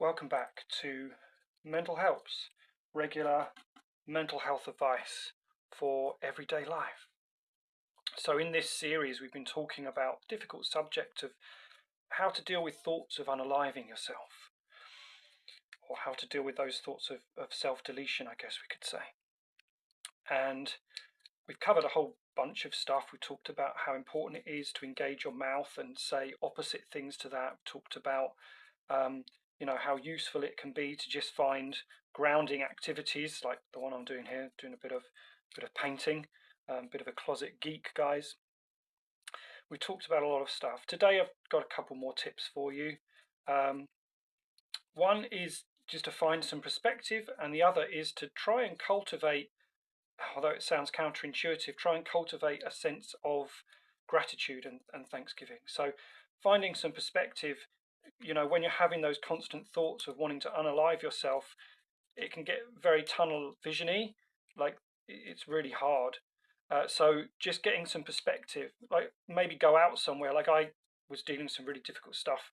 Welcome back to Mental Helps, regular mental health advice for everyday life. So in this series we've been talking about the difficult subject of how to deal with thoughts of unaliving yourself, or how to deal with those thoughts of self-deletion, I guess we could say. And we've covered a whole bunch of stuff. We talked about how important it is to engage your mouth and say opposite things to that. We talked about how useful it can be to just find grounding activities like the one I'm doing here, doing a bit of painting, bit of a closet geek, guys. We talked about a lot of stuff. Today I've got a couple more tips for you. One is just to find some perspective, and the other is to try and cultivate, although it sounds counterintuitive, try and cultivate a sense of gratitude and thanksgiving. So finding some perspective, when you're having those constant thoughts of wanting to unalive yourself, it can get very tunnel visiony, like it's really hard. So just getting some perspective, like maybe go out somewhere. Like I was dealing with some really difficult stuff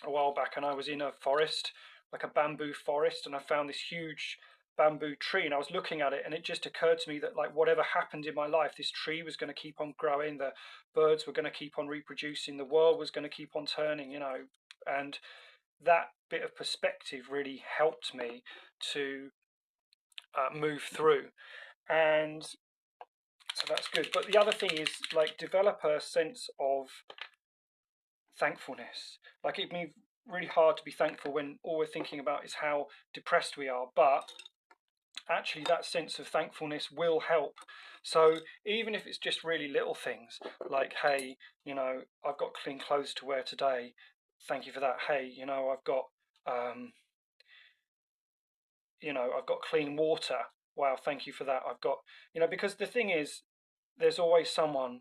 a while back, and I was in a forest, like a bamboo forest, and I found this huge bamboo tree, and I was looking at it, and it just occurred to me that like whatever happened in my life, this tree was going to keep on growing, the birds were going to keep on reproducing, the world was going to keep on turning, and that bit of perspective really helped me to move through. And so that's good. But the other thing is, like, develop a sense of thankfulness. Like, it'd be really hard to be thankful when all we're thinking about is how depressed we are, but actually that sense of thankfulness will help. So even if it's just really little things, like, hey, I've got clean clothes to wear today, thank you for that. Hey, I've got I've got clean water, wow, thank you for that. I've got, because the thing is, there's always someone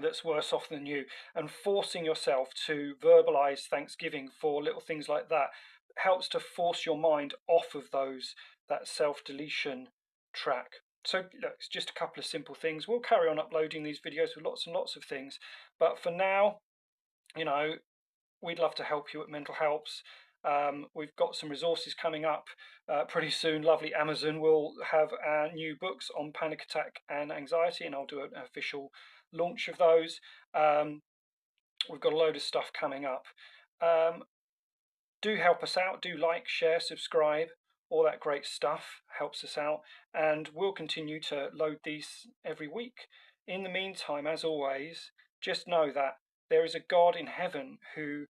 that's worse off than you, and forcing yourself to verbalize thanksgiving for little things like that helps to force your mind off of that self-deletion track. So look, it's just a couple of simple things. We'll carry on uploading these videos with lots and lots of things, but for now, we'd love to help you at Mental Helps. We've got some resources coming up pretty soon. Lovely Amazon will have our new books on panic attack and anxiety, and I'll do an official launch of those. We've got a load of stuff coming up. Do help us out. Do like, share, subscribe. All that great stuff helps us out, and we'll continue to load these every week. In the meantime, as always, just know that there is a God in heaven who